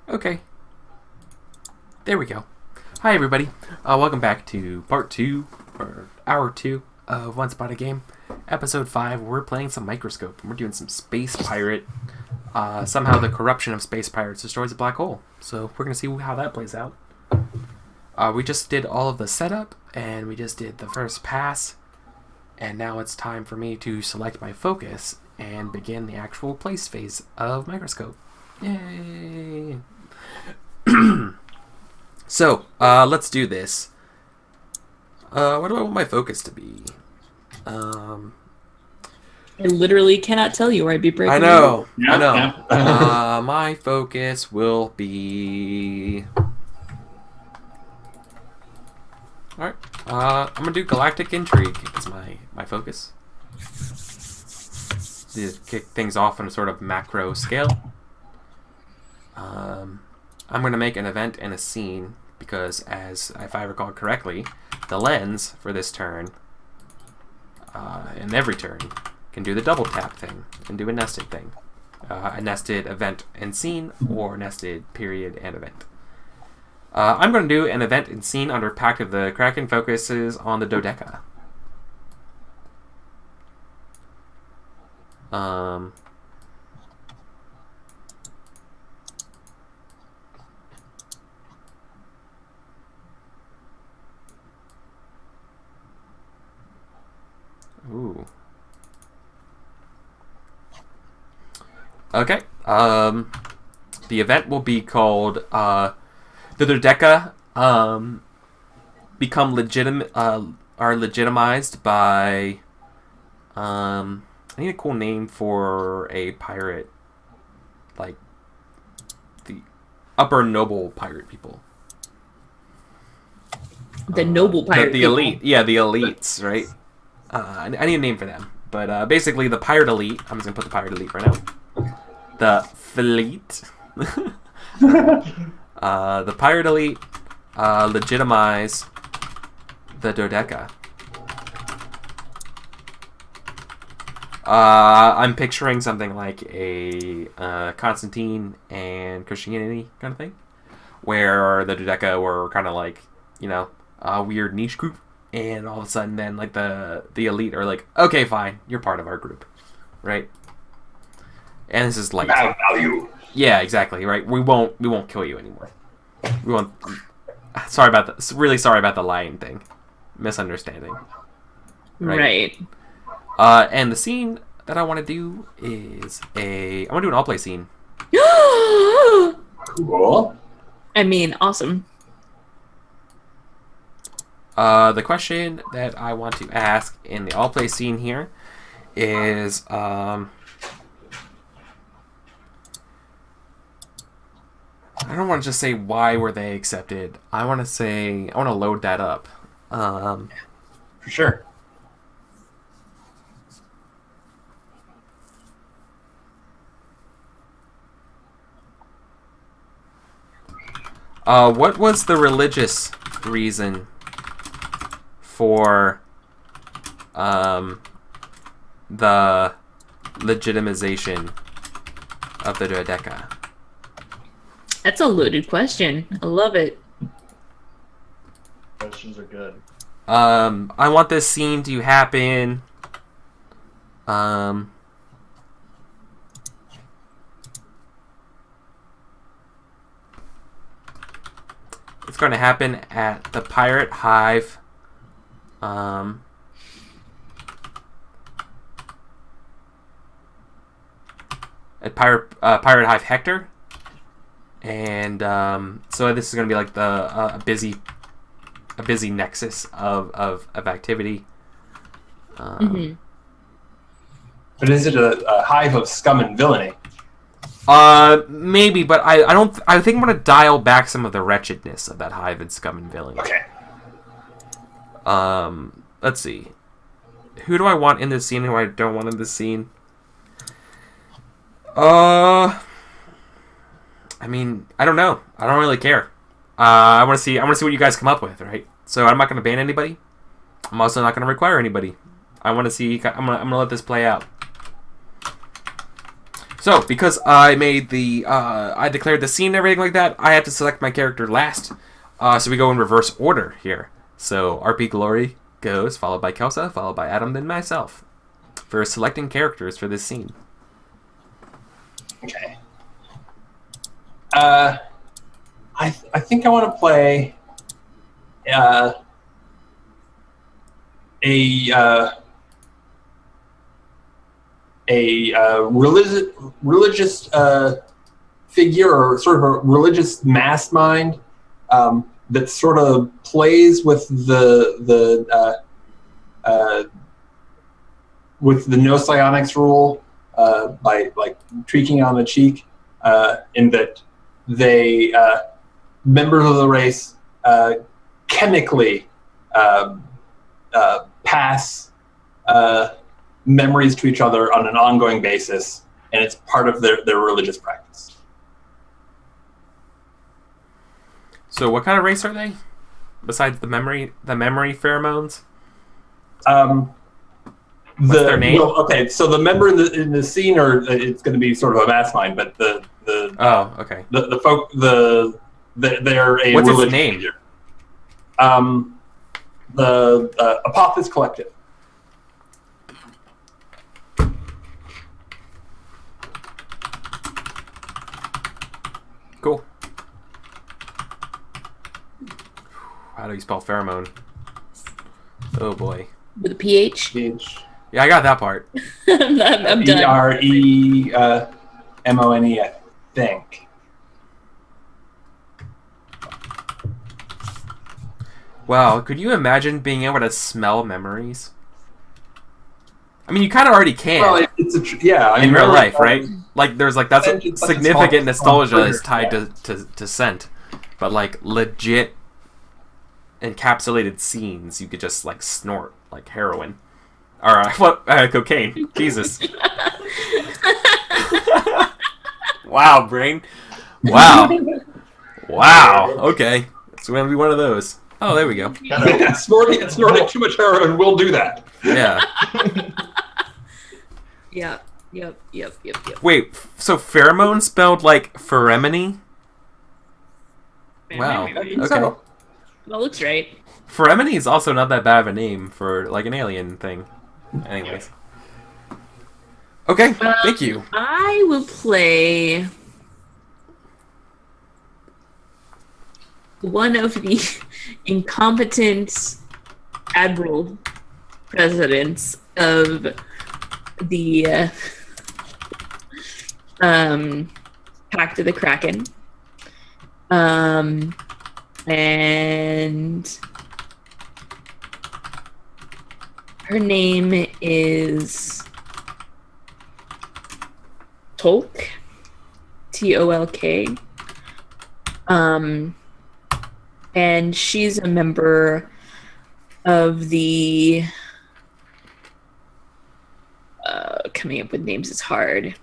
Okay, there we go. Hi everybody, welcome back to part 2, or hour 2 of Once Upon a Game. Episode 5, we're playing some Microscope, and we're doing some Space Pirate. Somehow the corruption of Space Pirates destroys a black hole, so we're going to see how that plays out. We just did all of the setup, and we just did the first pass, and now it's time for me to select my focus and begin the actual place phase of Microscope. Yay! So, let's do this. What do I want my focus to be? I literally cannot tell you, or I'd be breaking. I know. Yeah. My focus will be... Alright. I'm gonna do Galactic Intrigue as my focus. To kick things off on a sort of macro scale. I'm going to make an event and a scene because, if I recall correctly, the lens for this turn, and every turn, can do the double tap thing and do a nested thing. A nested event and scene, or nested period and event. I'm going to do an event and scene under Pact of the Kraken focuses on the Dodeca. Ooh. Okay. The event will be called the Dodeca become are legitimized by I need a cool name for a pirate, like the upper noble pirate people. The noble pirate. The elite. Yeah, the elites, right? I need a name for them. But basically, the pirate elite. I'm just going to put the pirate elite right now. The fleet. The pirate elite legitimize the Dodeca. I'm picturing something like a Constantine and Christianity kind of thing. Where the Dodeca were kind of like, a weird niche group. And all of a sudden, then, like, the elite are like, okay, fine, you're part of our group, right? And this is like Value. Yeah, exactly, right? We won't kill you anymore. We won't. Sorry about the really sorry about the lying thing, misunderstanding. Right. And the scene that I want to do is I want to do an all play scene. Cool. I mean, awesome. The question that I want to ask in the all-play scene here is, I don't want to just say why were they accepted. I want to load that up. For sure. What was the religious reason for the legitimization of the Dodeca? That's a loaded question. I love it. Questions are good. I want this scene to happen. It's going to happen at the Pirate Hive. At Pirate Hive Hector, and so this is going to be like a busy nexus of activity. Mm-hmm. But is it a hive of scum and villainy? Maybe, but I don't. I think I'm going to dial back some of the wretchedness of that hive and scum and villainy. Okay. Let's see. Who do I want in this scene? Who I don't want in this scene? I mean, I don't know. I don't really care. I want to see what you guys come up with, right? So I'm not going to ban anybody. I'm also not going to require anybody. I want to see. I'm gonna let this play out. So, because I made I declared the scene and everything like that, I have to select my character last. So we go in reverse order here. So RP Glory goes, followed by Kelsa, followed by Adam, then myself, for selecting characters for this scene. Okay. I think I want to play a religious figure, or sort of a religious mastermind that sort of plays with the no psionics rule by like tweaking on the cheek, in that they members of the race chemically pass memories to each other on an ongoing basis, and it's part of their religious practice. So what kind of race are they? Besides the memory pheromones? What's their name? Well, okay, so the member in the scene, or it's going to be sort of a mastermind, but the okay. The folk they're a What's religious its name? figure. The Apophis Collective. Cool. How do you spell pheromone? Oh boy. With a PH? Yeah, I got that part. I'm done. EREMONE, I think. Wow, could you imagine being able to smell memories? I mean, you kind of already can. Well, in real life, right? Like, there's like that's It's like a significant small nostalgia trigger, is tied to scent, but like legit encapsulated scenes, you could just like snort like heroin, or what? Cocaine. Jesus. Wow, brain. Wow. Okay, it's gonna be one of those. Oh, there we go. Snorting too much heroin will do that. Yeah. Yep. Wait, so pheromone spelled like pheromone? Wow. Okay. That looks right. Pheromone is also not that bad of a name for like an alien thing. Anyways. Okay, thank you. I will play one of the incompetent admiral presidents of the Pact of the Kraken. And her name is Tolk, Tolk. And she's a member of the coming up with names is hard.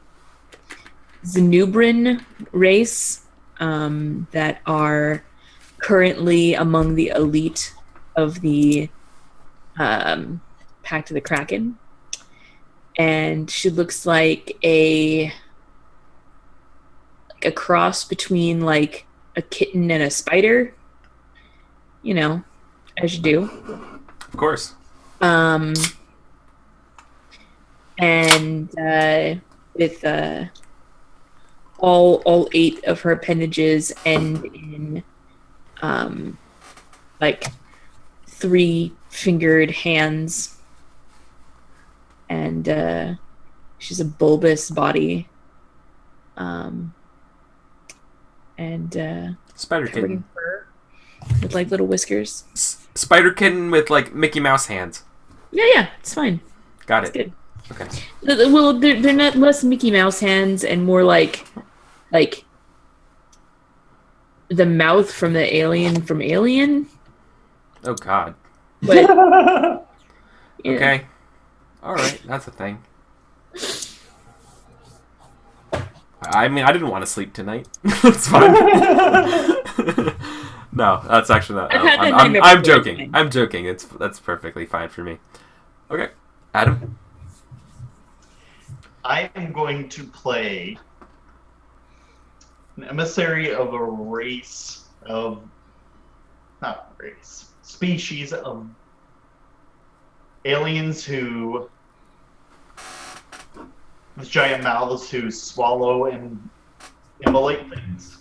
Zanubrin race that are currently among the elite of the Pact of the Kraken. And she looks like a cross between like a kitten and a spider. You know, as you do. Of course. And with all 8 of her appendages end in like 3-fingered hands, and she's a bulbous body, and Spider covered in kitten. fur with like little whiskers. Spider kitten with like Mickey Mouse hands. Yeah, it's fine. Got It's it. good. Okay. Well, they're not less Mickey Mouse hands and more like the mouth from the alien from Alien. Oh God. But yeah. Okay. All right, that's a thing. I mean, I didn't want to sleep tonight. It's fine. No, that's actually not. I've had that I'm nightmare before, joking. it's fine. I'm joking. That's perfectly fine for me. Okay, Adam. I am going to play an emissary of a race of, not race, species of aliens who, with giant mouths who swallow and immolate things.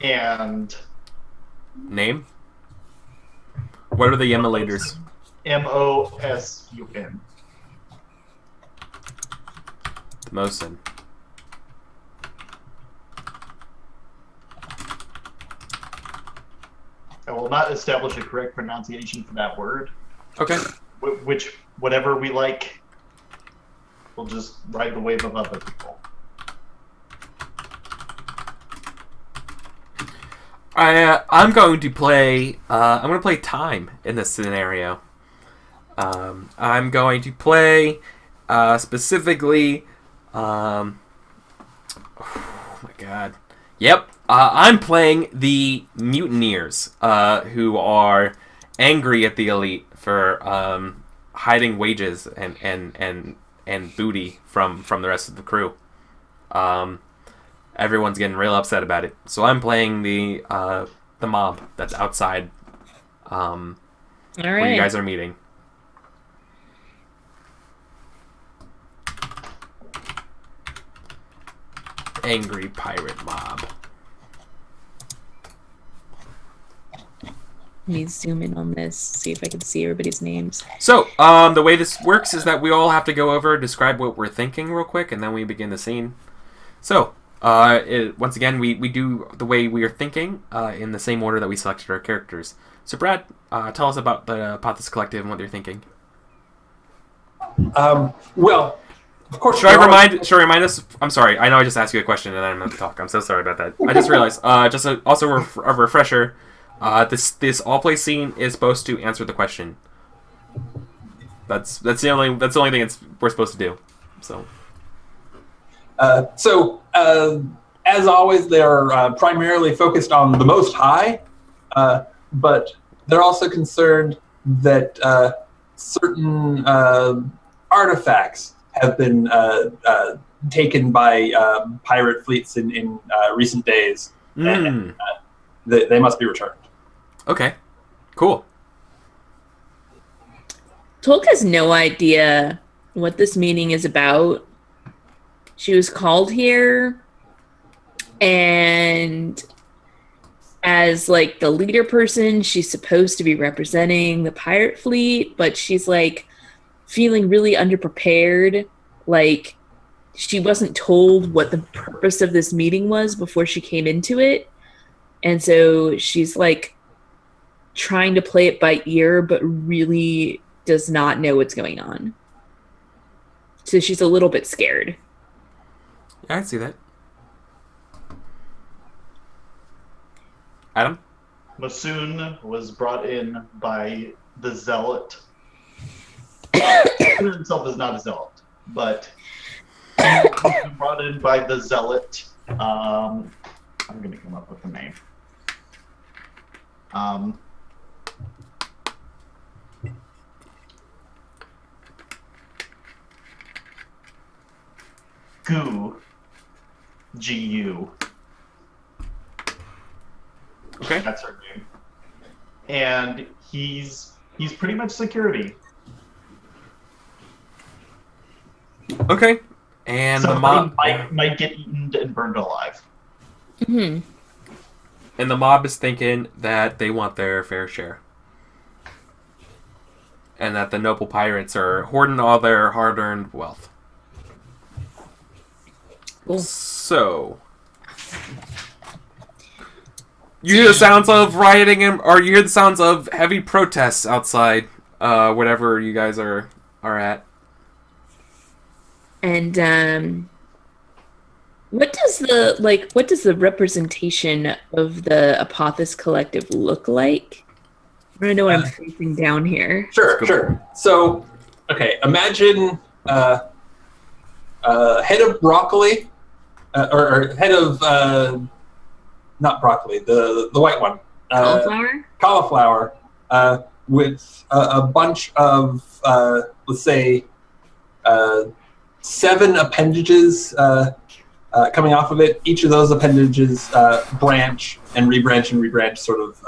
And Name? What are the emulators? Mosun. Mosin. I will not establish a correct pronunciation for that word. Okay. Whatever we like, we'll just ride the wave of other people. I'm going to play. I'm going to play time in this scenario. I'm going to play specifically. Oh my god. Yep. I'm playing the mutineers, who are angry at the elite for hiding wages and booty from the rest of the crew. Everyone's getting real upset about it. So I'm playing the mob that's outside All where you right. guys are meeting. Angry pirate mob. Let me zoom in on this, see if I can see everybody's names. So, the way this works is that we all have to go over, describe what we're thinking real quick, and then we begin the scene. So, once again, we do the way we are thinking in the same order that we selected our characters. So, Brad, tell us about the Apothis Collective and what you're thinking. Well, of course. Should I remind us? I'm sorry. I know I just asked you a question and then I'm going to talk. I'm so sorry about that. I just realized. Also a refresher. This all play scene is supposed to answer the question. That's the only thing we're supposed to do. So. As always, they are primarily focused on the Most High, but they're also concerned that certain artifacts have been taken by pirate fleets in recent days, and they must be returned. Okay, cool. Tolk has no idea what this meeting is about. She was called here, and as like the leader person, she's supposed to be representing the pirate fleet, but she's like feeling really underprepared. Like she wasn't told what the purpose of this meeting was before she came into it. And so she's like trying to play it by ear, but really does not know what's going on. So she's a little bit scared. Yeah, I see that. Adam? Masoon was brought in by the Zealot. He himself is not a Zealot, but he was brought in by the Zealot. I'm going to come up with the name. G-U. Okay. That's her name. And he's pretty much security. Okay. And the Somebody mob might get eaten and burned alive. Mm-hmm. and the mob is thinking that they want their fair share. And that the noble pirates are hoarding all their hard-earned wealth. Cool. So, you hear the sounds of rioting, or you hear the sounds of heavy protests outside, whatever you guys are at. And what does the representation of the Apothis Collective look like? I want to know what I'm facing down here. Sure. So, okay, imagine head of broccoli, or head of not broccoli, the white one, Cauliflower? with a bunch of let's say 7 appendages coming off of it. Each of those appendages branch and rebranch sort of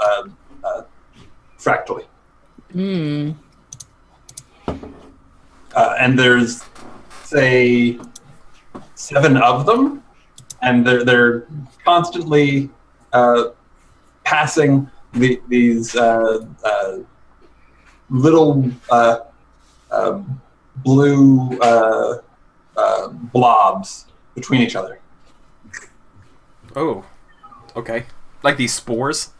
fractally. Hmm. And there's, say, 7 of them, and they're constantly passing these little blue blobs between each other. Oh, okay. Like these spores?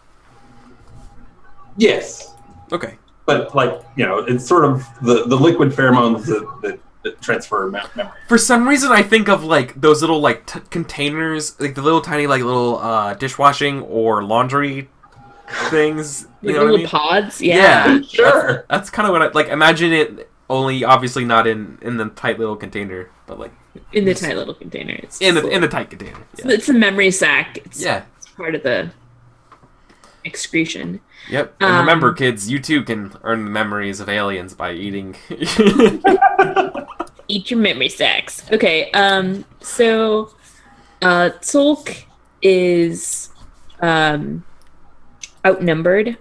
Yes, Okay. but it's sort of the liquid pheromones that transfer memory. For some reason, I think of like those little like containers, like the little tiny like little dishwashing or laundry things. You know Little what I mean? pods, yeah. Sure. That's kind of what I like. Imagine it, only obviously not in the tight little container, but like In the tight little container. It's in the tight container. Yeah. It's a memory sac. It's part of the excretion. Yep. And remember, kids, you too can earn the memories of aliens by eating. Eat your memory sacs. Okay. So, Tolk is outnumbered,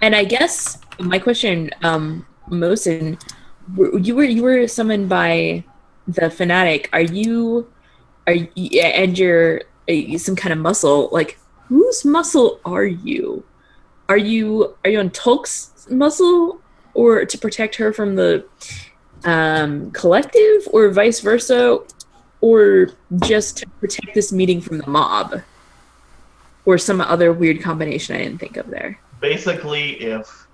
and I guess my question, Mosin, you were summoned by the fanatic. Are you and you're some kind of muscle? Like, whose muscle are you? Are you on Tolk's muscle, or to protect her from the collective, or vice versa, or just to protect this meeting from the mob, or some other weird combination I didn't think of there? Basically, if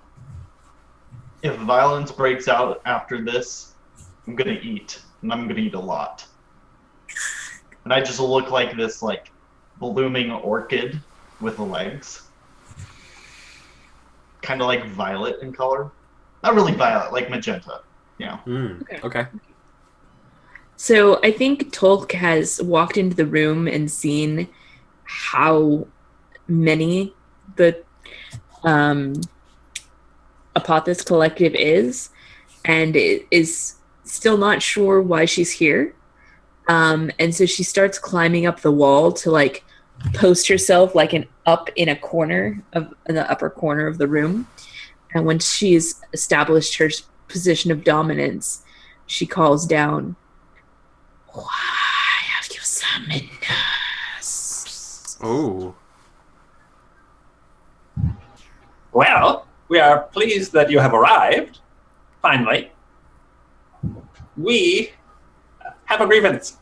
violence breaks out after this, I'm gonna eat, and I'm gonna eat a lot. And I just look like this like blooming orchid with legs, kind of like violet in color. Not really violet, like magenta. Yeah. Okay. So I think Tolk has walked into the room and seen how many the Apothis Collective is, and it is still not sure why she's here. And so she starts climbing up the wall to like post herself like up in the upper corner of the room. And when she's established her position of dominance, she calls down, "Why have you summoned us?" Oh. Well, we are pleased that you have arrived. Finally. We have a grievance.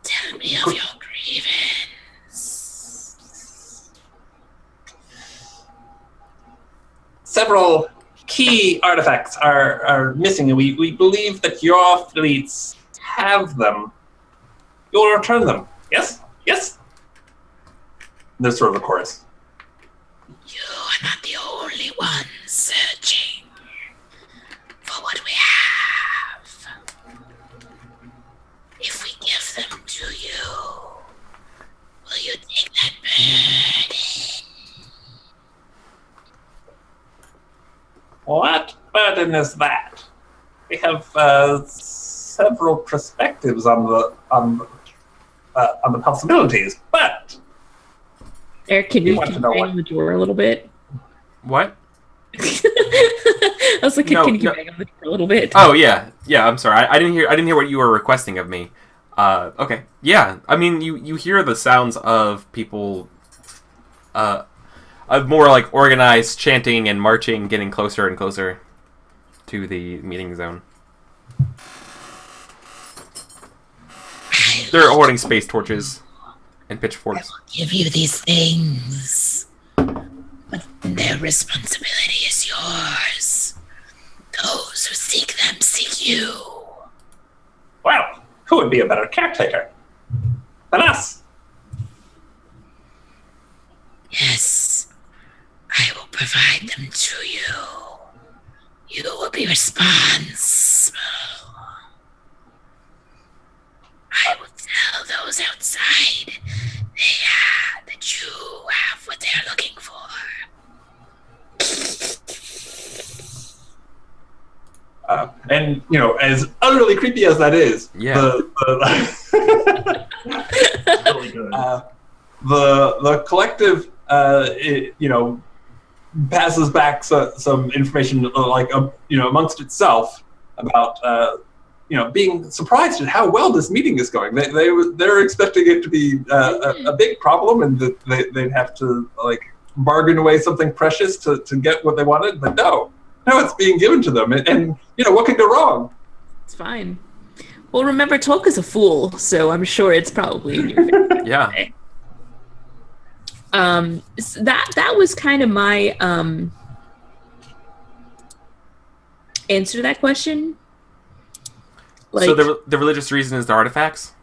Tell me of your grievance. Several key artifacts are missing, and we believe that your fleets have them. You will return them. Yes? Yes? There's sort of a chorus. You are not the only one searching for what we have. If we give them to you, will you take that burden? What burden is that? We have several perspectives on the possibilities, but Eric, can You you want to know bang what? on the door a little bit? What? I was like, can you No. bang on the door a little bit? Oh yeah. I'm sorry. I didn't hear what you were requesting of me. Okay. Yeah. I mean, you hear the sounds of people, of more like organized chanting and marching, getting closer and closer to the meeting zone. They're holding space torches and pitchforks. Give you these things, but their responsibility is yours. Those who seek them seek you. well, who would be a better caretaker than us? Yes, I will provide them to you. You will be responsible. I will tell those outside that you have what they're looking for. And as utterly creepy as that is, Yeah. Really good. The collective, passes back some information amongst itself about being surprised at how well this meeting is going. They're expecting it to be a big problem, and that they'd have to bargain away something precious to get what they wanted. But no, it's being given to them, and what could go wrong? It's fine. Well, remember, Tolk is a fool, so I'm sure it's probably in your favor. Yeah. Okay. So that was kind of my answer to that question. So the religious reason is the artifacts?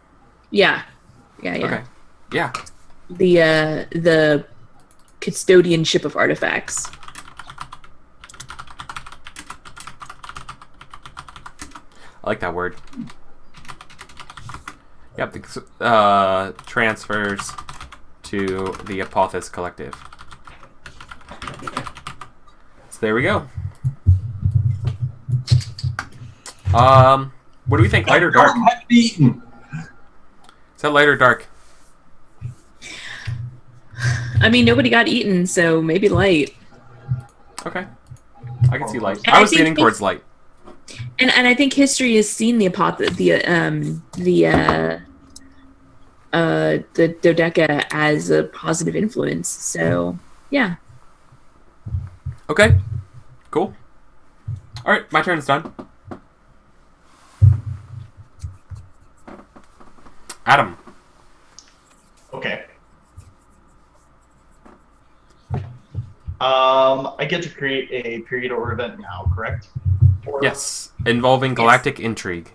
Yeah. Okay. Yeah. The custodianship of artifacts. I like that word. Yep, the transfers to the Apophis Collective. So there we go. What do we think? Light or dark? Have to be eaten. Is that light or dark? I mean, nobody got eaten, so maybe light. Okay. I can see light. And I I was think leaning towards light. And I think history has seen the dodeca as a positive influence. So yeah. Okay. Cool. All right, my turn is done. Adam. Okay. I get to create a period or event now, correct? Or, Yes, involving galactic intrigue.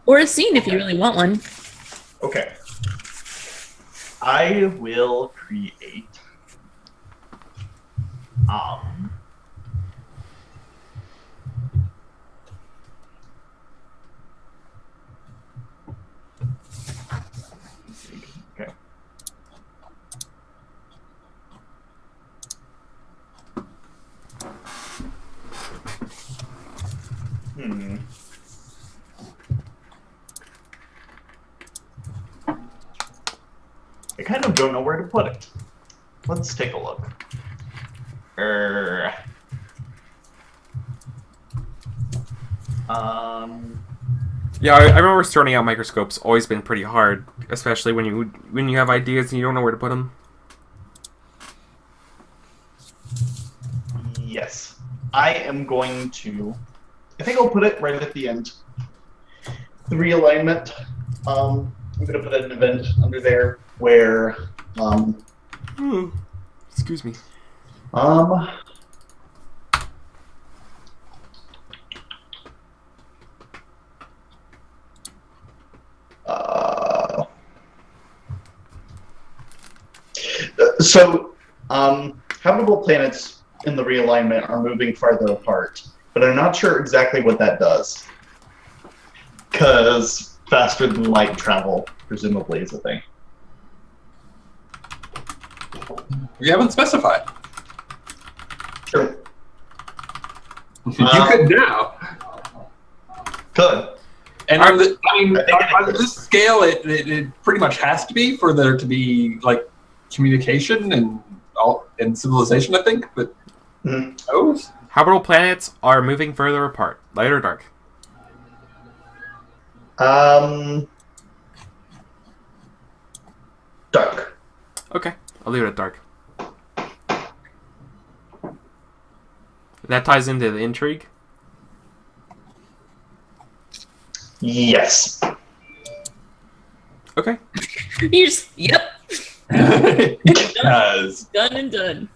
Or a scene if you really want one. Okay. I will create. Okay. I kind of don't know where to put it. Let's take a look. Yeah, I remember starting out Microscope's always been pretty hard, especially when you have ideas and you don't know where to put them. Yes. I am going to... I think I'll put it right at the end. The realignment. I'm going to put an event under there where... Excuse me. So, habitable planets in the realignment are moving farther apart, but I'm not sure exactly what that does. Because faster than light travel, presumably, is a thing. We haven't specified. Sure. You could now. Good. And on this scale, it pretty much has to be for there to be communication and civilization, I think. But Habitable planets are moving further apart. Light or dark? Dark. Okay, I'll leave it at dark. That ties into the intrigue. Yes. Okay. You just yep. Yes. Done and done.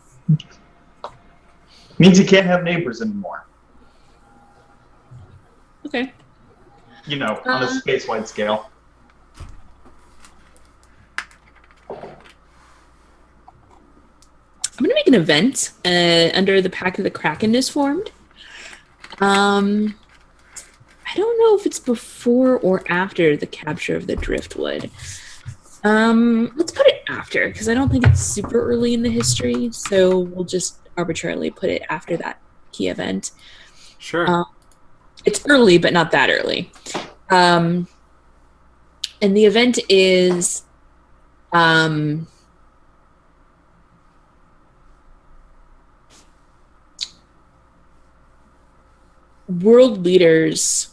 Means you can't have neighbors anymore. Okay. You know, on a space-wide scale. I'm gonna make an event under the Pack of the Kraken is formed. I don't know if it's before or after the capture of the Driftwood. Let's put it after, because I don't think it's super early in the history, so we'll just arbitrarily put it after that key event. Sure. It's early, but not that early. And the event is world leaders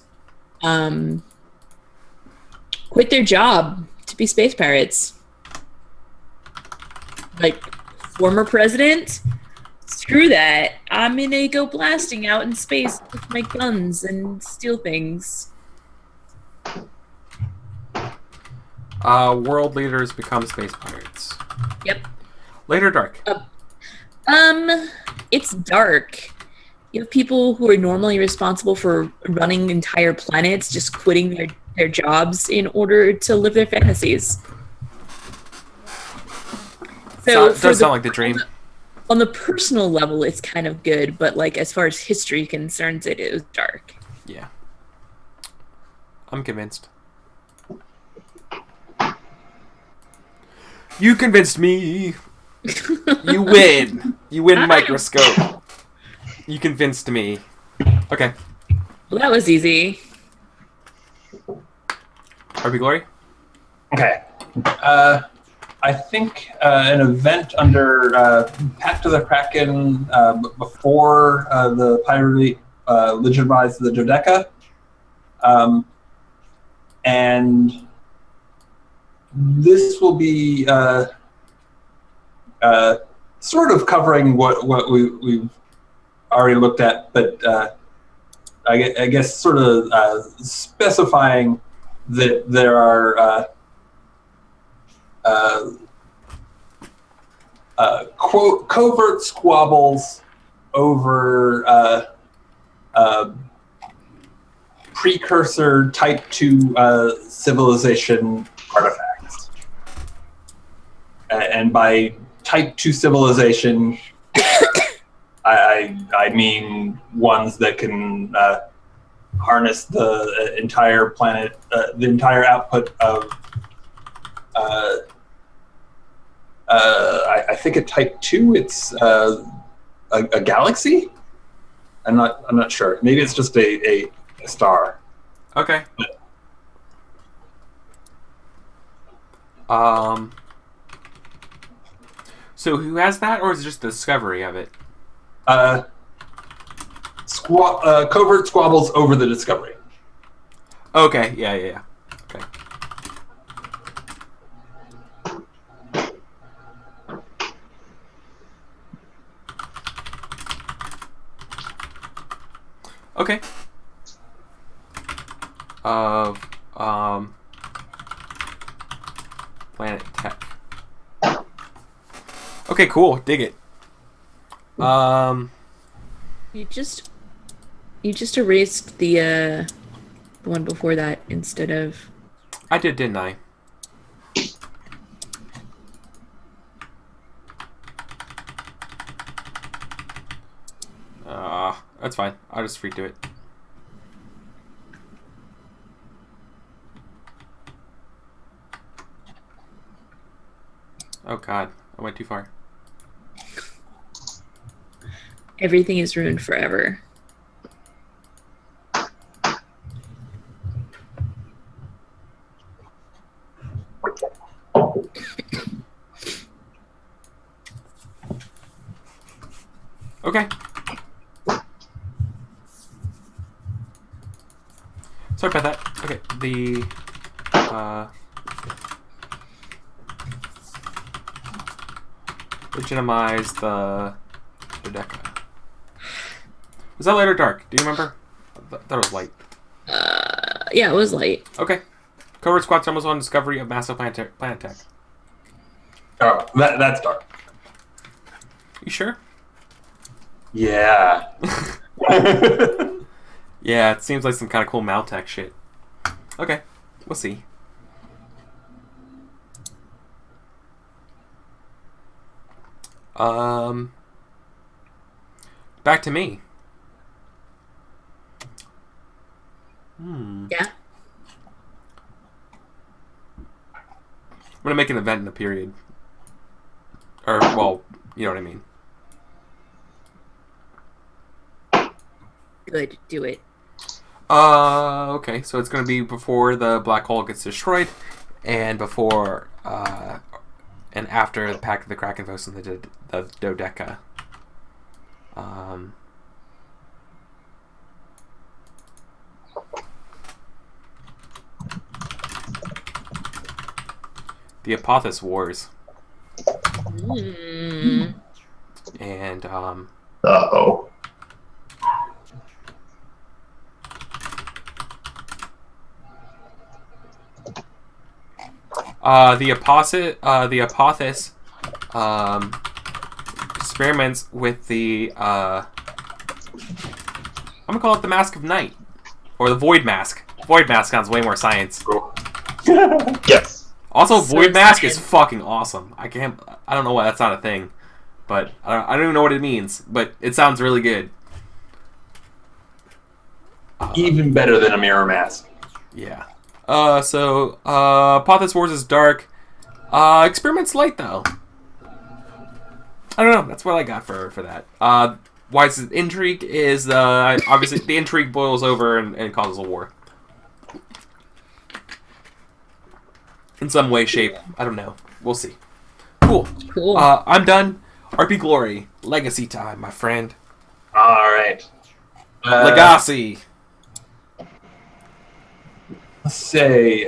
quit their job to be space pirates. Like, former president, screw that. I'm gonna go blasting out in space with my guns and steal things. World leaders become space pirates. Yep. Later dark. It's dark. You have people who are normally responsible for running entire planets just quitting their jobs in order to live their fantasies. So It does sound like the dream. On the personal level, it's kind of good, but like as far as history concerns, it is dark. Yeah. I'm convinced. You convinced me. You win. You win, Microscope. You convinced me. Okay. Well, that was easy. RP Glory? Okay. I think an event under Pact of the Kraken before the pirate legitimized the Dodeca. And this will be sort of covering what we've already looked at, but I guess sort of specifying that there are covert squabbles over precursor Type 2 civilization artifacts. And by Type 2 civilization, I mean ones that can harness the entire planet, the entire output of I think at Type 2 it's a galaxy. I'm not sure. Maybe it's just a star. Okay. So who has that, or is it just the discovery of it? Covert squabbles over the discovery. Okay, yeah. Okay. Okay. Planet Tech. Okay, cool. Dig it. You just erased the one before that instead of. I did, didn't I? That's fine. I'll just freak do it. Oh god, I went too far. Everything is ruined forever. Okay. Sorry about that. Okay, the legitimize the Dodeca. Was that light or dark? Do you remember? I thought it was light. Yeah, it was light. Okay. Covert squad stumbles on discovery of massive planet tech. Oh, that's dark. You sure? Yeah. Yeah, it seems like some kind of cool Maltech shit. Okay, we'll see. Back to me. Yeah. I'm gonna make an event in the period. Or, well, you know what I mean. Good. Do it. Okay, so it's going to be before the black hole gets destroyed, and before, and after the Pact of the Krakenfos and the Dodeca. The Apophis Wars. And, Uh-oh. The Apophis experiments with the I'm gonna call it the Mask of Night, or the Void Mask. Void Mask sounds way more science. Yes. Also, So Void Mask is science. fucking awesome. I don't know why that's not a thing, but I don't even know what it means. But it sounds really good. Even better than a mirror mask. Yeah. Apophis Wars is dark. Experiment's light though. I don't know. That's what I got for that. Why is intrigue is obviously the intrigue boils over and causes a war. In some way, shape. I don't know. We'll see. Cool. Cool. I'm done. RP Glory. Legacy time, my friend. All right. Legacy. Let's say,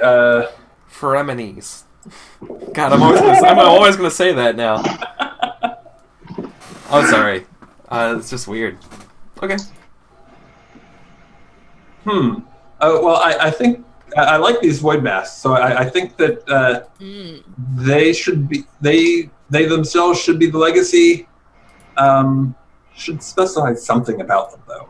Fremenes. God, I'm always gonna say that now. I'm sorry. It's just weird. Okay. Well, I think I like these void masks, so I think that they should be they themselves should be the legacy. Should specify something about them though.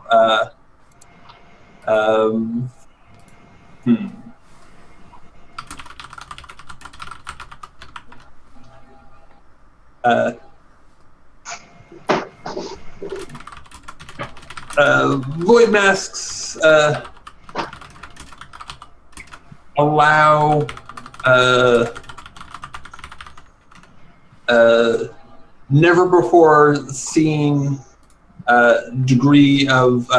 Void masks allow never before seen degree of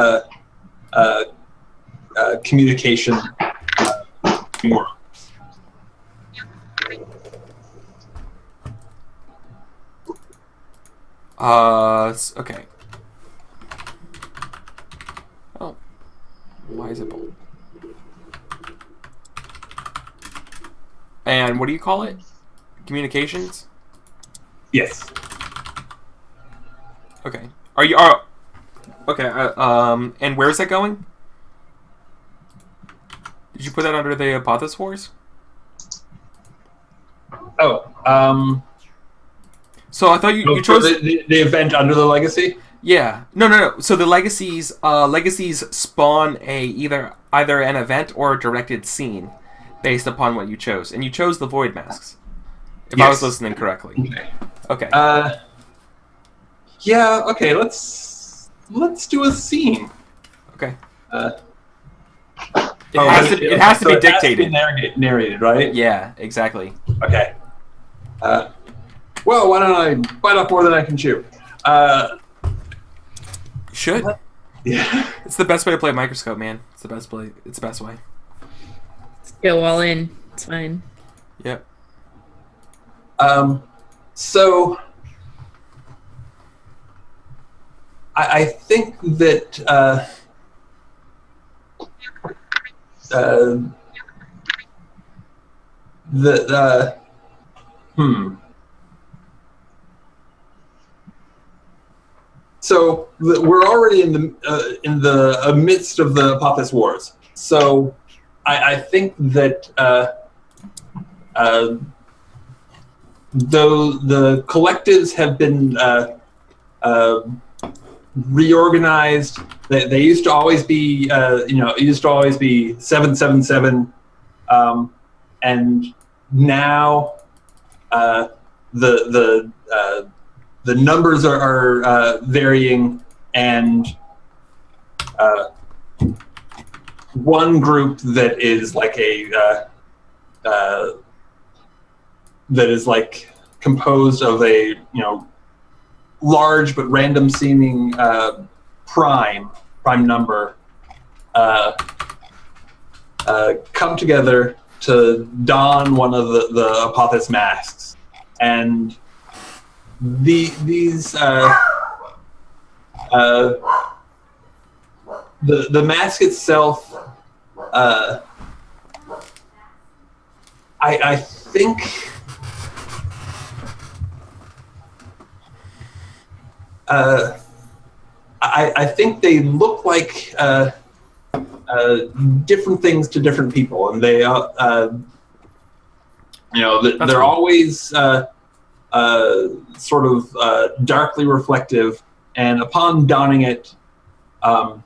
communication. Okay. Oh. Why is it bold? And what do you call it? Communications? Yes. Okay. Okay, and where's that going? Did you put that under the Apophis Wars? So I thought you chose the event under the legacy. Yeah. No. So the legacies spawn either an event or a directed scene based upon what you chose, and you chose the Void Masks. If I was listening correctly. Okay. Yeah. Okay. Let's do a scene. Okay. It has to be dictated. Narrated, right? Yeah. Exactly. Okay. Well, why don't I bite off more than I can chew? You should. Yeah. It's the best way to play Microscope, man. It's the best way. It's the best way. Go all in. It's fine. Yep. So I think that So we're already in the midst of the Apophis Wars. So I think that though the collectives have been reorganized, they used to always be it used to always be 777, and now the numbers are varying, and one group that is like composed of a large but random seeming prime number come together to don one of the Apophis masks, and these the mask itself. I think. I think they look like different things to different people, and they, they're always sort of darkly reflective, and upon donning it, the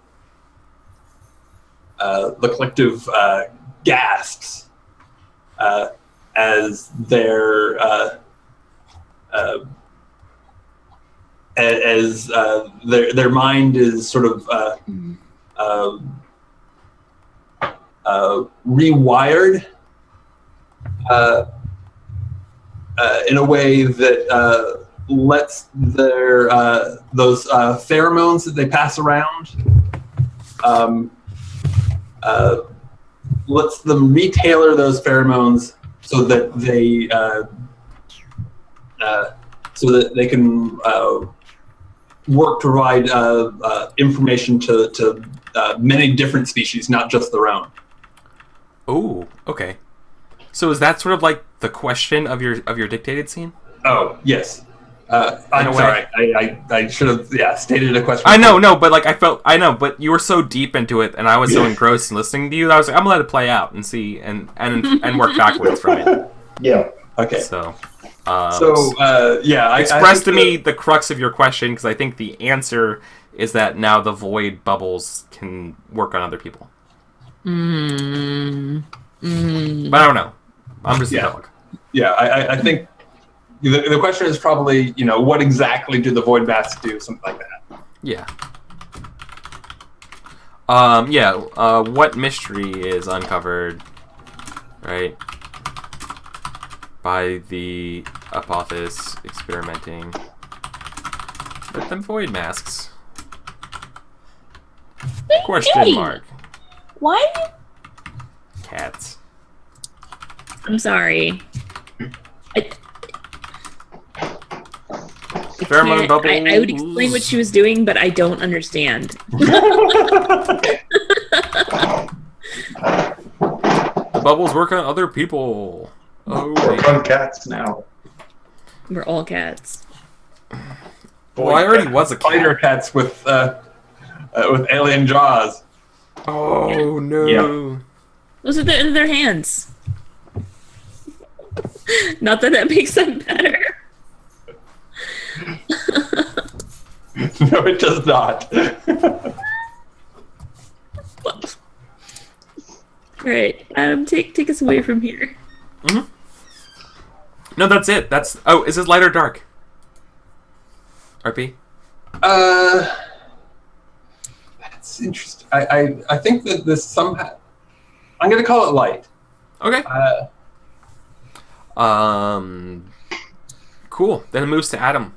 collective gasps as their mind is sort of rewired in a way that lets their those pheromones that they pass around lets them retailor those pheromones so that they can work to provide information to many different species, not just their own. Oh, okay. So is that sort of like the question of your dictated scene? Oh, yes. I'm sorry. I should have stated a question. I know, but you were so deep into it, and I was so engrossed in listening to you. I was like, I'm gonna let it play out and see and work backwards from it. Yeah. Okay. So. Express to me the crux of your question, because I think the answer is that now the void bubbles can work on other people. But I don't know. I'm just a dog. Yeah, I think the question is probably, what exactly do the void masks do? Something like that. Yeah. What mystery is uncovered, right, by the Apophis experimenting with them void masks? Question mark. Why? Cats. I'm sorry. Pheromone bubble. I would explain what she was doing, but I don't understand. The bubbles work on other people. Oh, we're fun cats now. We're all cats. Well, I already was a cat. Spider cats with alien jaws. Oh no! Yeah. Those are the end of their hands. Not that makes them better. No, it does not. All right, Adam, take us away from here. Mm-hmm. No, that's it. Is this light or dark? RP? That's interesting. I think that this somehow... I'm going to call it light. Okay. Cool. Then it moves to Adam.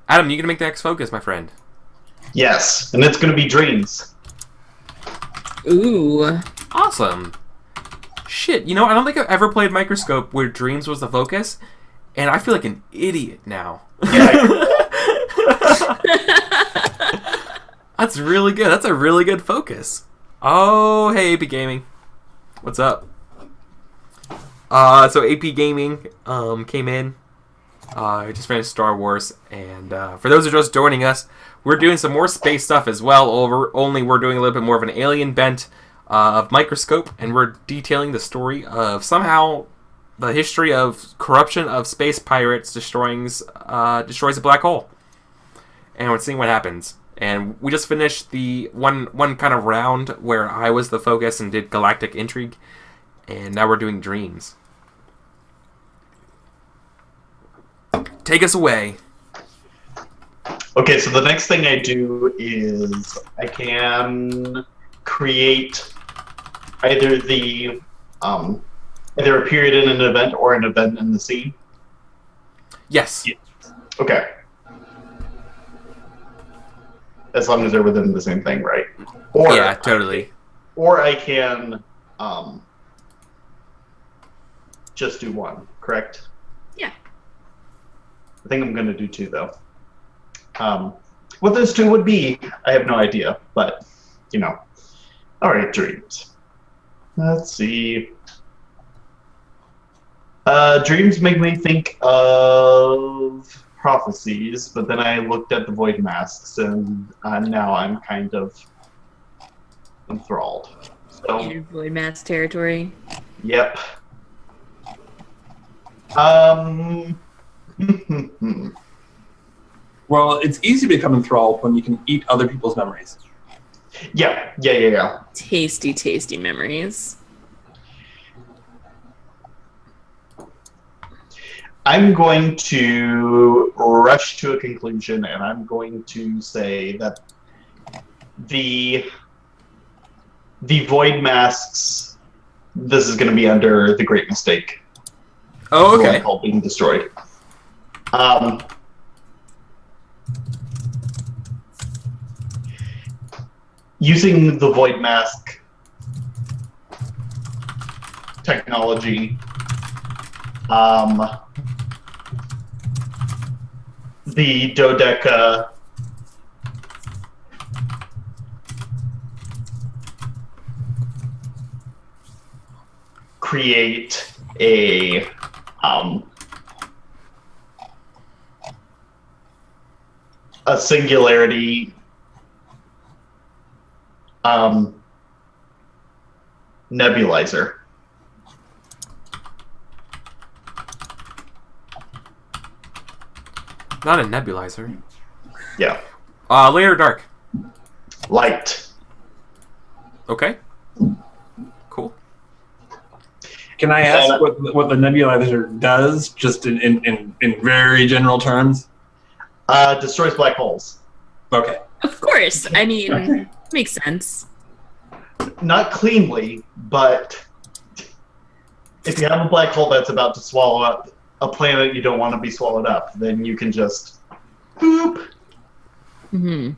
Adam, you gonna make the X focus, my friend? Yes, and it's gonna be dreams. Ooh. Awesome. Shit, I don't think I've ever played Microscope where dreams was the focus, and I feel like an idiot now. Yeah. That's really good. That's a really good focus. Oh, hey, AP Gaming. What's up? So AP Gaming came in. I just finished Star Wars, and for those who are just joining us, we're doing some more space stuff as well. Only we're doing a little bit more of an alien bent of Microscope, and we're detailing the story of somehow the history of corruption of space pirates destroys a black hole, and we're seeing what happens. And we just finished the one kind of round where I was the focus and did galactic intrigue, and now we're doing dreams. Take us away. Okay, so the next thing I do is I can create either either a period in an event or an event in the scene. Yes. Okay. As long as they're within the same thing, right? Or yeah, totally. Or I can just do one, correct? Yeah. I think I'm going to do two, though. What those two would be, I have no idea, but, you know. All right, dreams. Let's see. Dreams make me think of prophecies, but then I looked at the void masks, and now I'm kind of enthralled. So, In void mass territory. yep. Well, it's easy to become enthralled when you can eat other people's memories. Yeah. Tasty, tasty memories. I'm going to rush to a conclusion, and I'm going to say that the void masks. This is going to be under the great mistake. Oh, okay. Called being destroyed. Using the void mask technology, the dodeca create a singularity nebulizer. Not a nebulizer. Yeah. Light or dark? Light. Okay. Cool. Can I ask what the nebulizer does, just in very general terms? Destroys black holes. Okay. Of course. I mean, makes sense. Not cleanly, but if you have a black hole that's about to swallow up a planet you don't want to be swallowed up, then you can just boop, Mm-hmm.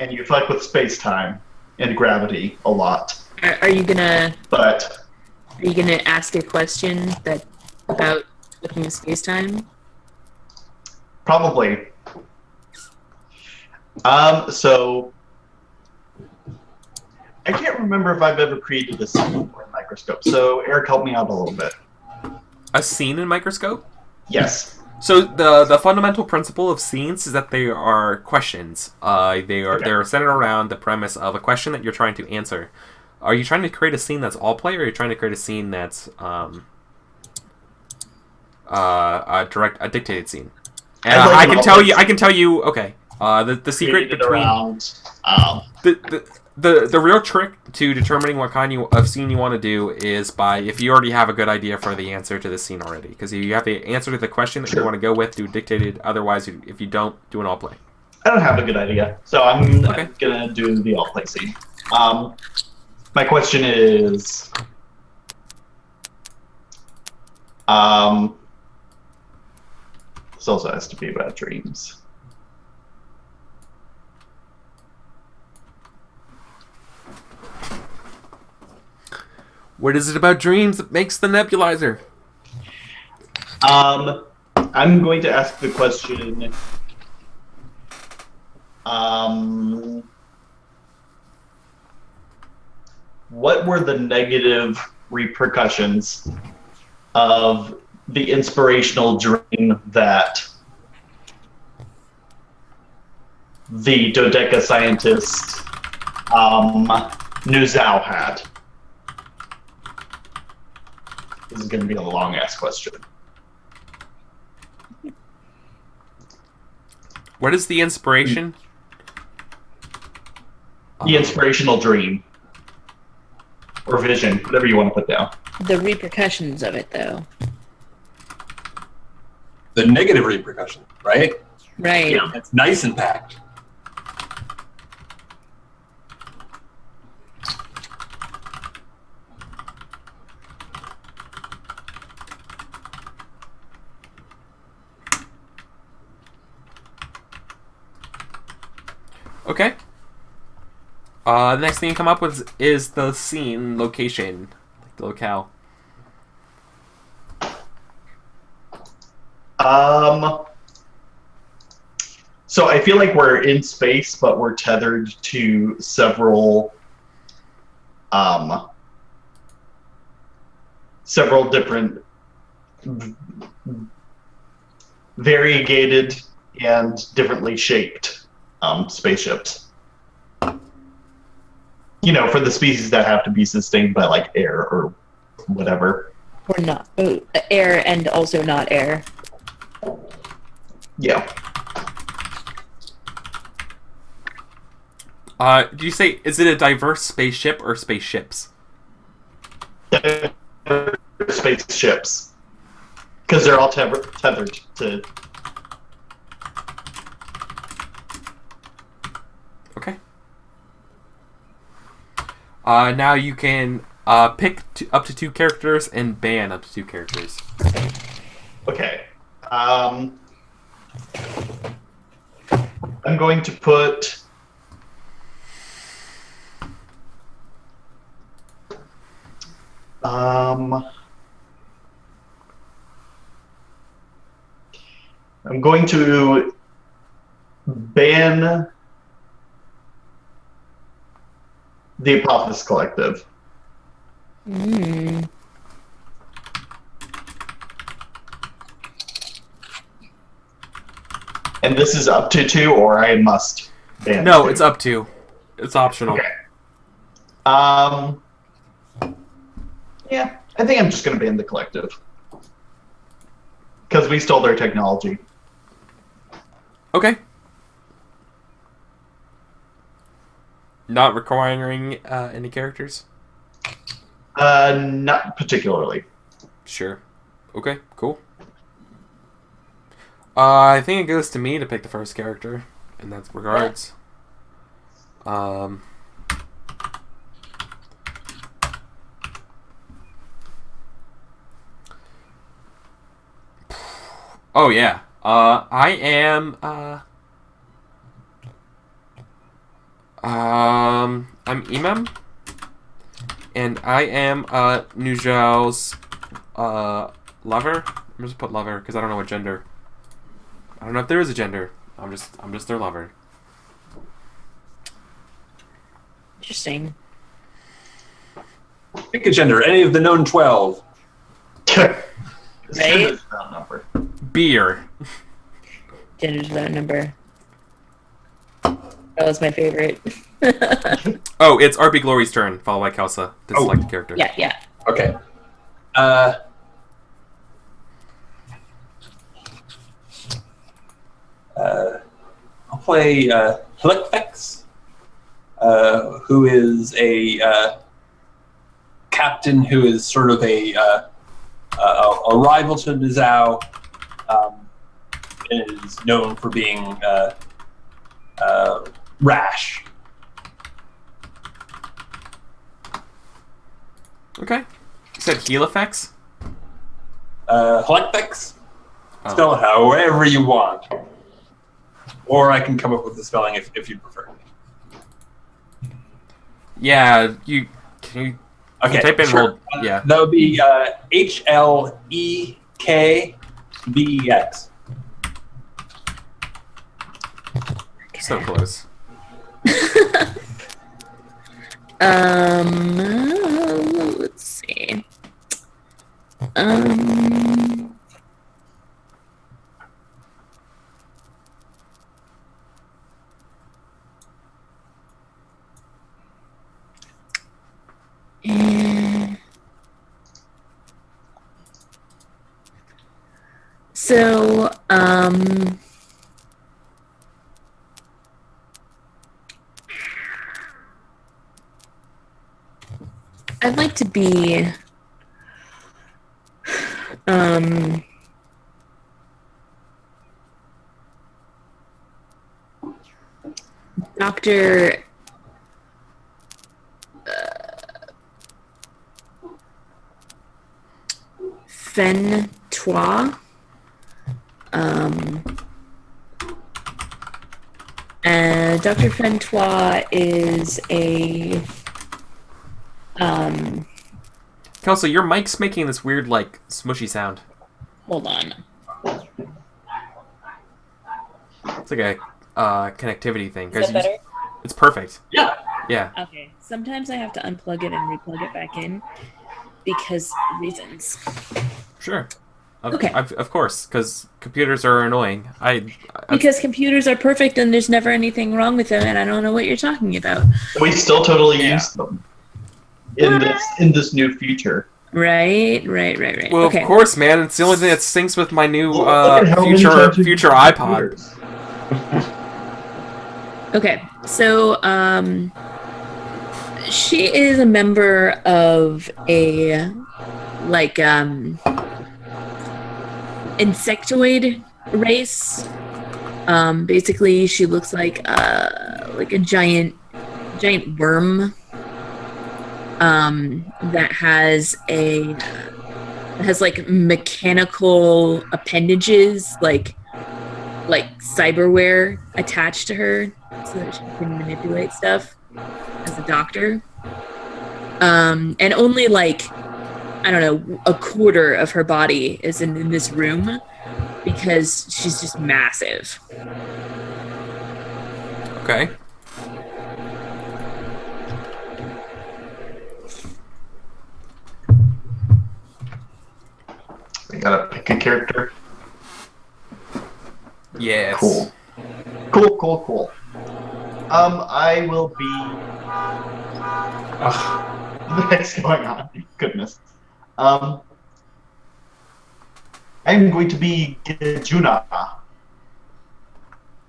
and you fuck with space-time and gravity a lot. Are you gonna But ask a question about looking at space time? probably. So I can't remember if I've ever created a scene for a microscope. So Eric, help me out a little bit. A scene in Microscope? Yes. So the fundamental principle of scenes is that they are questions. They're centered around the premise of a question that you're trying to answer. Are you trying to create a scene that's all play, or are you trying to create a scene that's a dictated scene? And I can tell you. Okay. The secret between the real trick to determining what kind of scene you want to do is by if you already have a good idea for the answer to the scene already, because you have the answer to the question that you want to go with, do dictated. Otherwise, if you don't, do an all play. I don't have a good idea, so I'm gonna do the all play scene. My question is, this also has to be about dreams. What is it about dreams that makes the nebulizer? I'm going to ask the question. What were the negative repercussions of the inspirational dream that the dodeca scientist Nuzao had? This is going to be a long-ass question. What is the inspiration? The inspirational dream. Or vision, whatever you want to put down. The repercussions of it, though. The negative repercussion, right? Right. Yeah. It's nice and packed. Okay. The next thing you come up with is the scene location. the locale? So I feel like we're in space, but we're tethered to several different variegated and differently shaped spaceships. You know, for the species that have to be sustained by like air or whatever. Or not. Air and also not air. Yeah. Do you say, is it a diverse spaceship or spaceships? Spaceships. Because they're all tethered to... Okay. Now you can pick up to 2 characters and ban up to 2 characters. Okay. I'm going to put... I'm going to ban the Apophis Collective. Mm. And this is up to 2, or I must ban No, 2? it's up to. It's optional. Okay. Yeah, I think I'm just going to ban the Collective. Because we stole their technology. Okay. Not requiring any characters? Not particularly. Sure. Okay, cool. I think it goes to me to pick the first character, and that's regards. Oh yeah. I am I'm Emem, and I am Nujal's lover. I'm just put lover because I don't know what gender. I don't know if there is a gender. I'm just their lover. Interesting. Pick a gender. Any of the known 12. Right? Number. Beer. Gender's without number. That was my favorite. Oh, it's RP Glory's turn, followed by Kelsa to select the character. Yeah. Okay. I'll play Hlikfex, who is a captain who is sort of a rival to Nizao, and is known for being rash. Okay. You said heal effects? Hlikfex. Oh. Spell it however you want. Or I can come up with the spelling if you prefer. Yeah, you can you Okay, type in sure. hold, yeah. That would be HLEKVEX. So close. Let's see. So, I'd like to be, Dr. Fentois. And Dr. Fentois is a Kelsa, Kelsey, your mic's making this weird, like, smushy sound. Hold on. It's like a connectivity thing. Is that better? It's perfect. Yeah. Yeah. Okay. Sometimes I have to unplug it and replug it back in because reasons. Sure. Okay. Of course, because computers are annoying. Because computers are perfect and there's never anything wrong with them, and I don't know what you're talking about. We still totally Yeah. use them in this new future. Right. Well, Okay. of course, man. It's the only thing that syncs with my new Look at how many future times we future use iPod. computers. Okay. So, she is a member of a insectoid race. Basically, she looks like a giant worm. That has like mechanical appendages, like cyberware attached to her, so that she can manipulate stuff as a doctor. And only like, I don't know, a quarter of her body is in this room because she's just massive. Okay. We gotta pick a character. Yes. Cool. I will be. What the heck's going on? Goodness. I'm going to be Juna,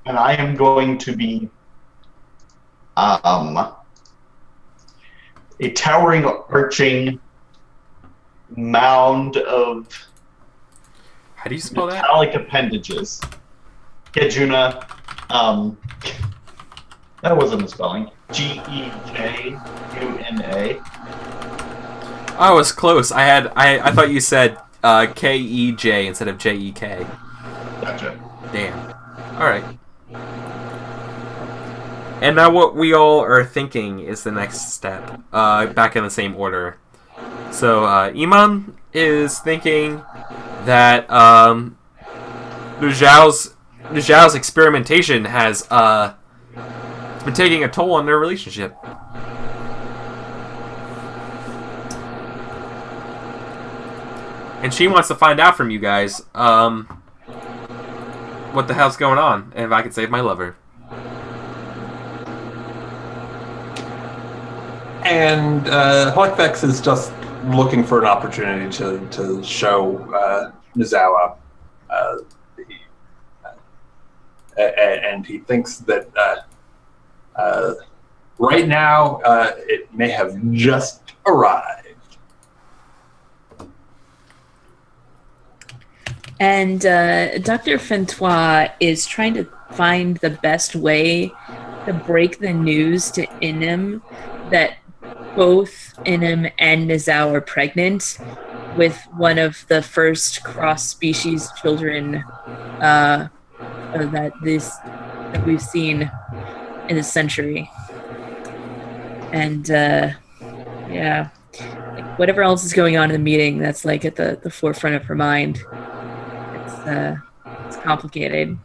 and I am going to be a towering, arching mound of How do you spell that? metallic appendages. Gejuna, that wasn't a spelling. Gejuna. I was close. I thought you said Kej instead of Jek. Gotcha. Damn. All right. And now what we all are thinking is the next step. Back in the same order. So Iman is thinking that Nuzhao's experimentation has been taking a toll on their relationship. And she wants to find out from you guys what the hell's going on, and if I can save my lover. And Hawkbex is just looking for an opportunity to show Nizawa. And he thinks that right now it may have just arrived. And Dr. Fentois is trying to find the best way to break the news to Inem that both Inem and Nizao are pregnant with one of the first cross-species children that we've seen in this century. And yeah, like whatever else is going on in the meeting, that's like at the forefront of her mind. It's complicated.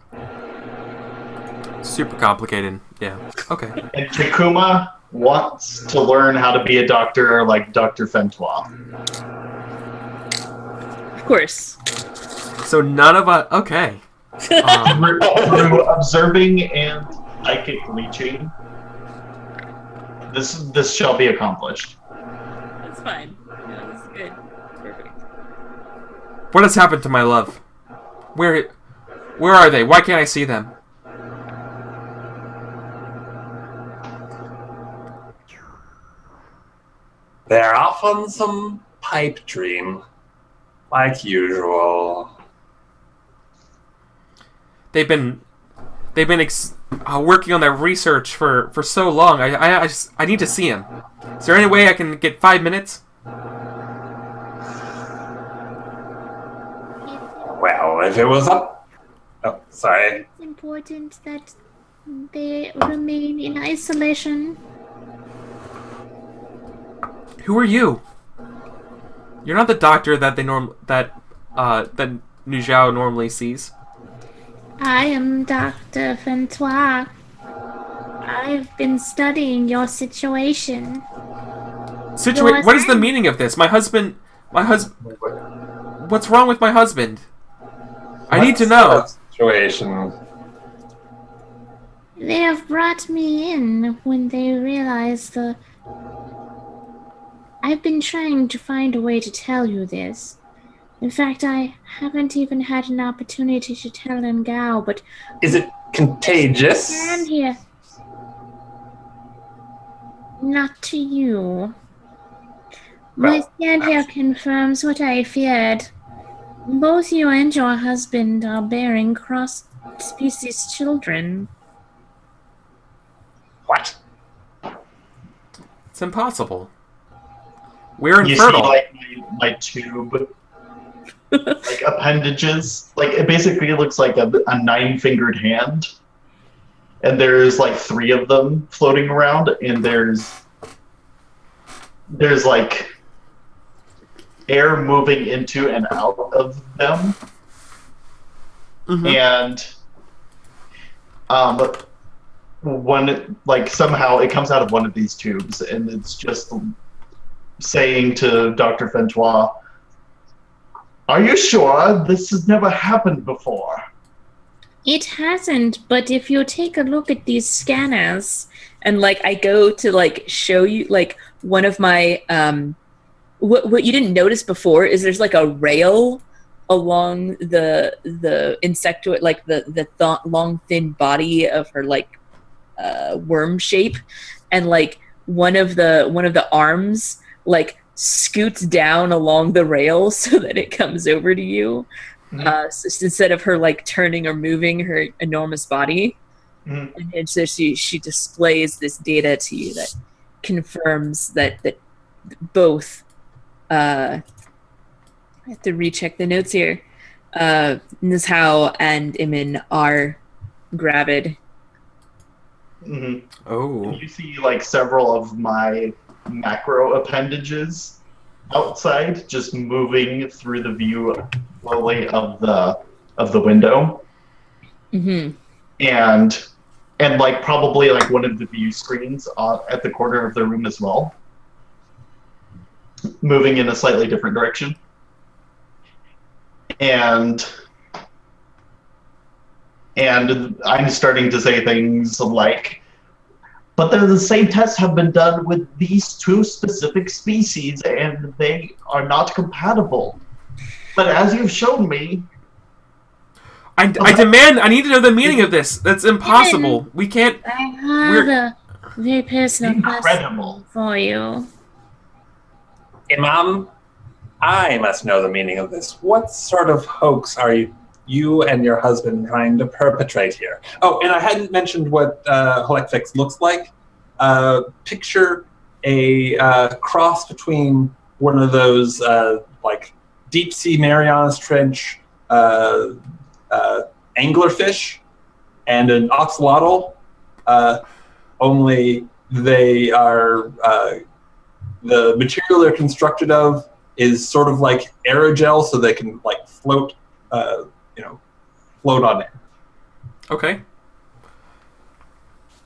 Super complicated. Yeah. Okay. And Takuma wants to learn how to be a doctor like Dr. Fentois. Of course. So none of us. Okay. Through observing and psychic leeching, this shall be accomplished. That's fine. Yeah, that's good. Perfect. What has happened to my love? Where are they? Why can't I see them? They're off on some pipe dream, like usual. They've been working on their research for so long. I need to see him. Is there any way I can get 5 minutes? Well, if it was up... Oh, sorry. It's important that they remain in isolation. Who are you? You're not the doctor that that Nujao normally sees. I am Dr. Francois. I've been studying your situation. What is the meaning of this? My husband. What's wrong with my husband? I need to know. What situation? They have brought me in when they realized the... I've been trying to find a way to tell you this. In fact, I haven't even had an opportunity to tell Ngao, but... Is it contagious? Stand here. Not to you. My stand here confirms what I feared. Both you and your husband are bearing cross-species children. What? It's impossible. We're You infertile. see, like, my tube, like, appendages. Like, it basically looks like a 9-fingered hand. And there's, like, 3 of them floating around, and there's like, air moving into and out of them. Mhm. And somehow it comes out of one of these tubes, and it's just saying to Dr. Francois, "Are you sure this has never happened before?" It hasn't, but if you take a look at these scanners, and like I go to like show you like one of my what you didn't notice before is there's like a rail along the insectoid, like the long thin body of her like worm shape, and like one of the arms like scoots down along the rail so that it comes over to you. So instead of her like turning or moving her enormous body, and so she displays this data to you that confirms that both I have to recheck the notes here. Nizhao and Imin are gravid. Oh. You see like several of my macro appendages outside, just moving through the view slowly of the window, and like probably like one of the view screens at the corner of the room as well, moving in a slightly different direction, and I'm starting to say things like, "But the same tests have been done with these 2 specific species, and they are not compatible. But as you've shown me..." I demand. I need to know the meaning of this. That's impossible. We can't. I have a very personal Incredible. question for you. Imam, I must know the meaning of this. What sort of hoax are you and your husband trying to perpetrate here? Oh, and I hadn't mentioned what Holekfix looks like. Picture a cross between one of those like deep sea Marianas Trench anglerfish and an oxalotl. Only they are the material they're constructed of is sort of like aerogel, so they can like float, float on air. Okay.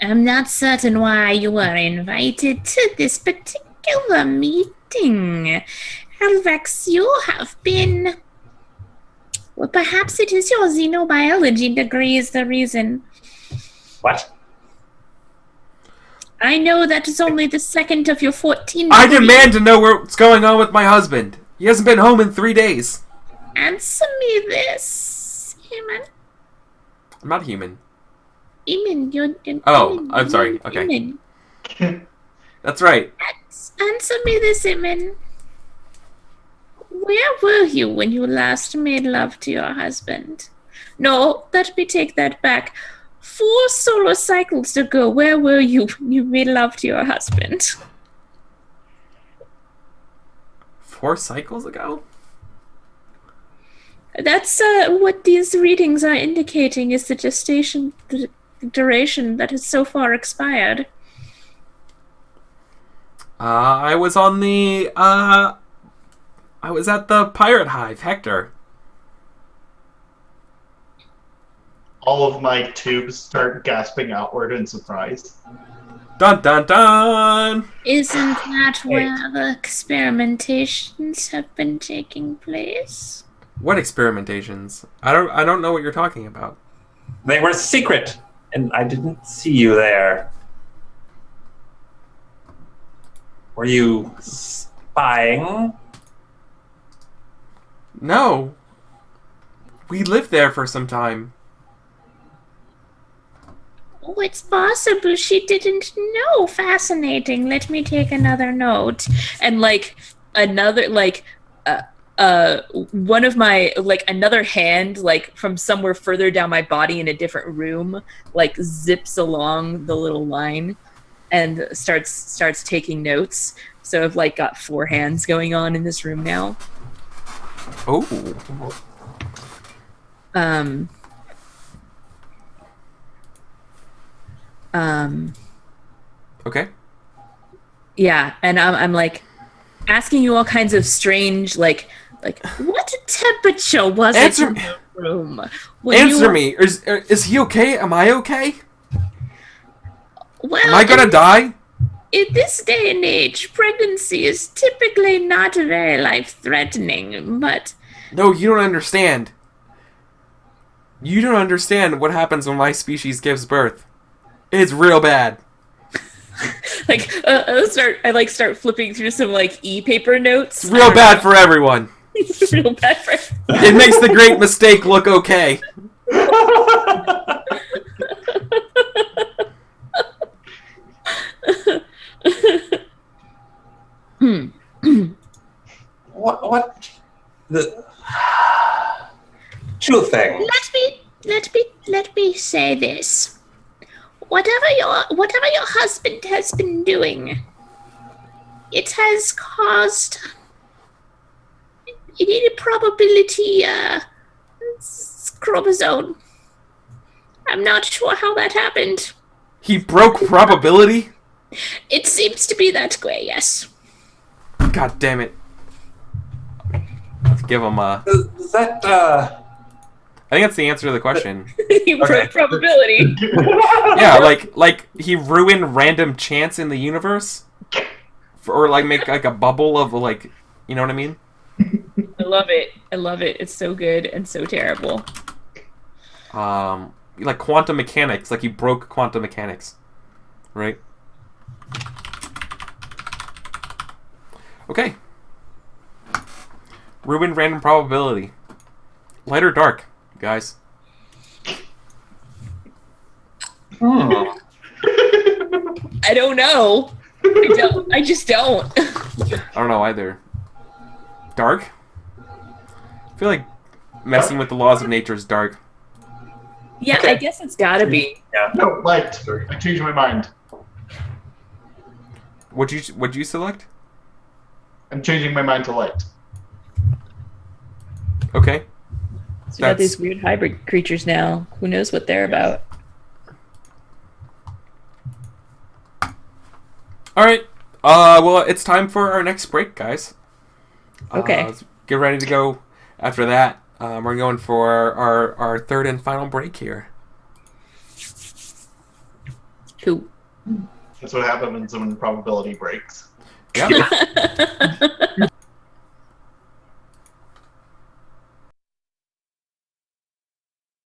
I'm not certain why you were invited to this particular meeting. Helvex, you have been... Well, perhaps it is your xenobiology degree is the reason. What? I know that is only the second of your 14 I degrees. demand to know what's going on with my husband. He hasn't been home in 3 days. Answer me this, Human. I'm not human. Eamon, you're... Oh, Eamon, I'm sorry. Eamon, Okay. Eamon. That's right. Answer me this, Eamon. Where were you when you last made love to your husband? No, let me take that back. 4 solar cycles ago, where were you when you made love to your husband? 4 cycles ago? That's what these readings are indicating is the gestation duration that has so far expired. I was on the I was at the pirate hive, Hector. All of my tubes start gasping outward in surprise. Dun dun dun! Isn't that where the experimentations have been taking place? What experimentations? I don't know what you're talking about. They were secret, and I didn't see you there. Were you spying? No. We lived there for some time. Oh, it's possible she didn't know. Fascinating. Let me take another note. And like another one of my like another hand like from somewhere further down my body in a different room like zips along the little line and starts taking notes. So I've like got 4 hands going on in this room now. Oh. Okay. Yeah, and I'm like asking you all kinds of strange like what temperature was Answer it in me. the room? When Answer you- me. Is he okay? Am I okay? Well, Am I gonna die? in this day and age, pregnancy is typically not very life-threatening, but No, you don't understand. You don't understand what happens when my species gives birth. It's real bad. like I start flipping through some like e-paper notes. It's real bad for everyone. It's real bad for It makes the great mistake look okay. What? The two things. let me say this. Whatever your husband has been doing, it has caused an improbability chromosome. I'm not sure how that happened. He broke probability? It seems to be that way, yes. God damn it. Let's give him a... Is that, I think that's the answer to the question. you Okay. probability. Yeah, like he ruined random chance in the universe? Or like make like a bubble of like, you know what I mean? I love it. It's so good and so terrible. Like quantum mechanics, like he broke quantum mechanics. Right? Okay. Ruined random probability. Light or dark, guys? I don't know. I just don't. I don't know either. Dark? I feel like messing with the laws of nature is dark. Yeah, Okay. I guess it's gotta be. No, light. I changed my mind. What'd you select? I'm changing my mind to light. Okay. So we got That's- these weird hybrid creatures now. Who knows what they're about? All right. Well, it's time for our next break, guys. Okay. Let's get ready to go. After that, we're going for our third and final break here. Who? That's what happens when probability breaks. Yep.